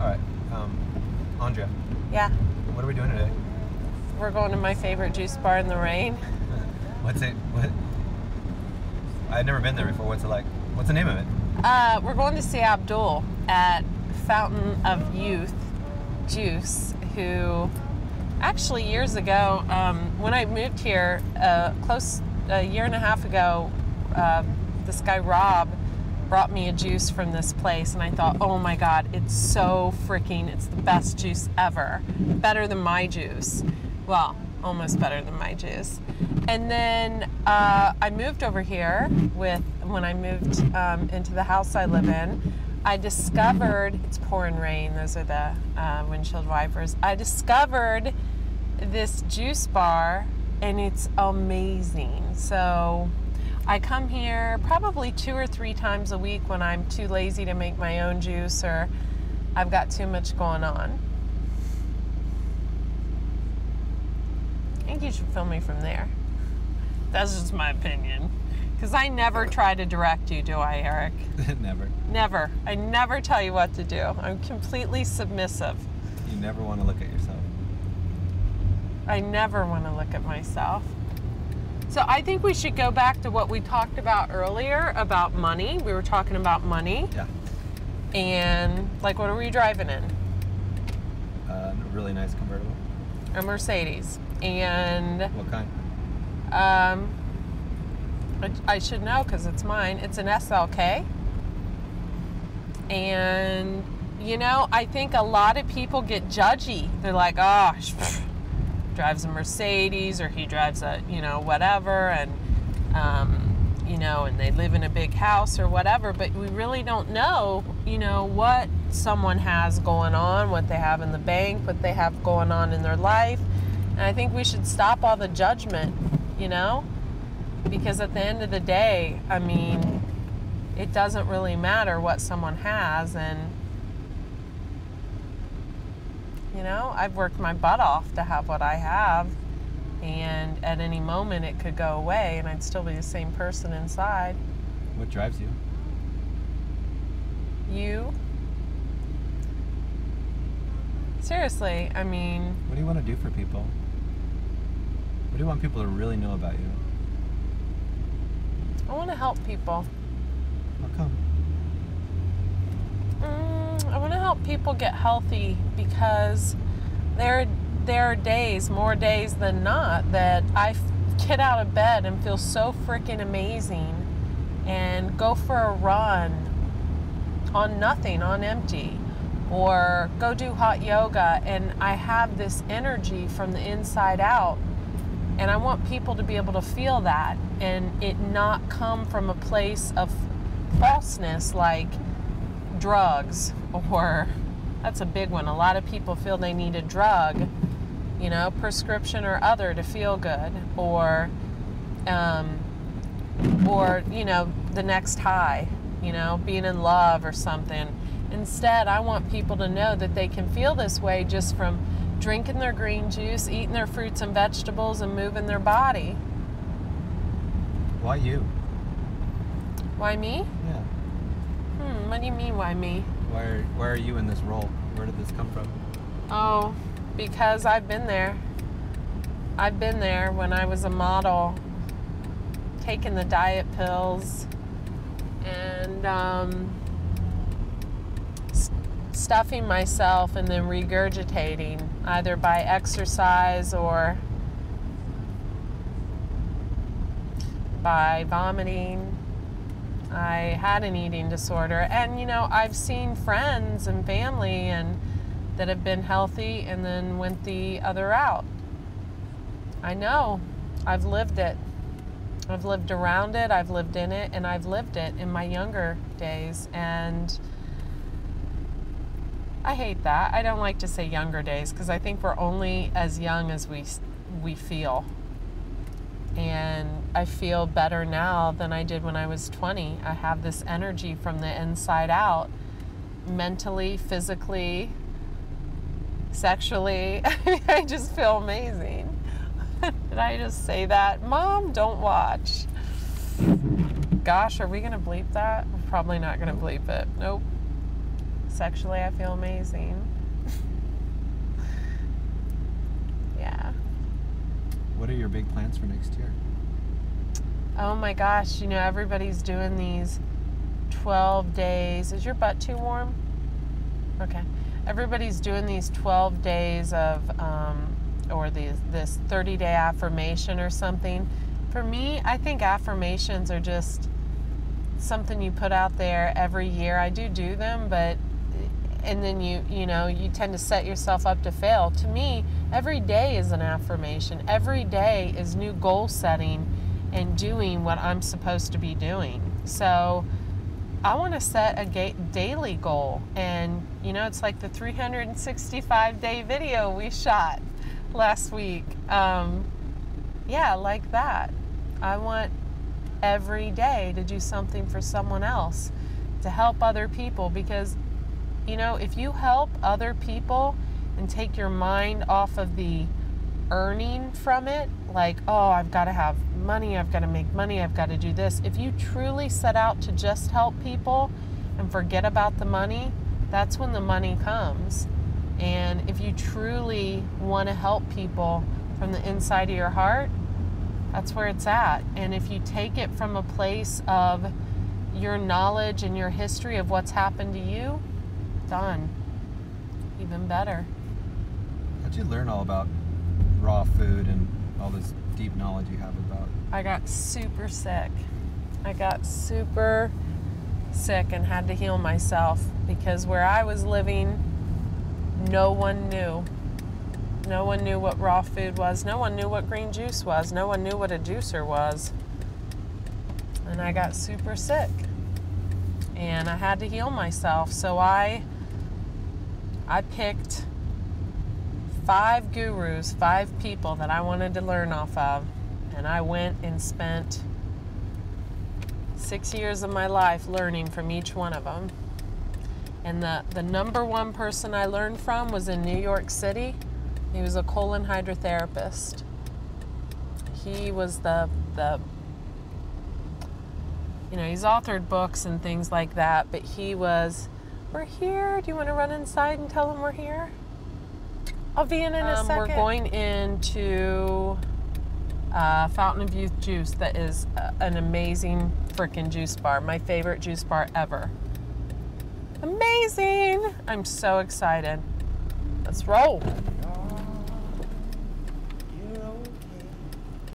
Alright, Andrea. Yeah. What are we doing today? We're going to my favorite juice bar in the rain. What's it? What? I've never been there before. What's it like? What's the name of it? We're going to see Abdul at Fountain of Youth Juice, who actually years ago, when I moved here, close a year and a half ago, this guy Rob brought me a juice from this place, and I thought, oh my God, it's the best juice ever. Better than my juice. Well, almost better than my juice. And then I moved over here when I moved into the house I live in, I discovered, it's pouring rain, those are the windshield wipers. I discovered this juice bar, and it's amazing. So I come here probably 2 or 3 times a week when I'm too lazy to make my own juice or I've got too much going on. I think you should film me from there. That's just my opinion. Because I never try to direct you, do I, Eric? Never. Never. I never tell you what to do. I'm completely submissive. You never want to look at yourself. I never want to look at myself. So I think we should go back to what we talked about earlier about money. We were talking about money. Yeah. And, like, what are we driving in? A really nice convertible. A Mercedes. And What kind? I should know because it's mine. It's an SLK. And, you know, I think a lot of people get judgy. They're like, oh, drives a Mercedes, or he drives a, you know, whatever, and, you know, and they live in a big house or whatever, but we really don't know, you know, what someone has going on, what they have in the bank, what they have going on in their life. And I think we should stop all the judgment, you know, because at the end of the day, I mean, it doesn't really matter what someone has. And, you know, I've worked my butt off to have what I have, and at any moment it could go away and I'd still be the same person inside. What drives you? You? Seriously, I mean... What do you want to do for people? What do you want people to really know about you? I want to help people. How come? I want to help people get healthy because there are days, more days than not, that I get out of bed and feel so freaking amazing and go for a run on nothing, on empty, or go do hot yoga, and I have this energy from the inside out. And I want people to be able to feel that and it not come from a place of falseness like drugs, or that's a big one. A lot of people feel they need a drug, you know, prescription or other, to feel good, or you know, the next high, you know, being in love or something. Instead, I want people to know that they can feel this way just from drinking their green juice, eating their fruits and vegetables, and moving their body. Why you? Why me? Yeah. What do you mean, why me? Why are you in this role? Where did this come from? Oh, because I've been there. I've been there when I was a model, taking the diet pills and stuffing myself and then regurgitating, either by exercise or by vomiting. I had an eating disorder, and you know, I've seen friends and family and that have been healthy and then went the other route. I know. I've lived it. I've lived around it, I've lived in it, and I've lived it in my younger days, and I hate that. I don't like to say younger days because I think we're only as young as we feel. And I feel better now than I did when I was 20. I have this energy from the inside out, mentally, physically, sexually. I just feel amazing. Did I just say that? Mom, don't watch. Gosh, are we going to bleep that? We're probably not going to bleep it. Nope. Sexually, I feel amazing. Yeah. What are your big plans for next year? Oh my gosh, you know, everybody's doing these 12 days. Is your butt too warm? Okay. Everybody's doing these 12 days of, or this 30-day affirmation or something. For me, I think affirmations are just something you put out there every year. I do them, but, and then you know, you tend to set yourself up to fail. To me, every day is an affirmation. Every day is new goal setting and doing what I'm supposed to be doing. So I want to set a daily goal. And, you know, it's like the 365-day video we shot last week. Yeah, like that. I want every day to do something for someone else, to help other people, because, you know, if you help other people and take your mind off of the earning from it, like, oh, I've got to have money, I've got to make money, I've got to do this. If you truly set out to just help people and forget about the money, that's when the money comes. And if you truly want to help people from the inside of your heart, that's where it's at. And if you take it from a place of your knowledge and your history of what's happened to you, done. Even better. How'd you learn all about raw food and all this deep knowledge you have about? I got super sick. I got super sick and had to heal myself, because where I was living, no one knew. No one knew what raw food was. No one knew what green juice was. No one knew what a juicer was. And I got super sick. And I had to heal myself. So I picked 5 gurus, 5 people that I wanted to learn off of. And I went and spent 6 years of my life learning from each one of them. And the number one person I learned from was in New York City. He was a colon hydrotherapist. He was you know, he's authored books and things like that, but he was, we're here. Do you want to run inside and tell him we're here? I'll be in a second. We're going into Fountain of Youth Juice. That is an amazing freaking juice bar. My favorite juice bar ever. Amazing. I'm so excited. Let's roll.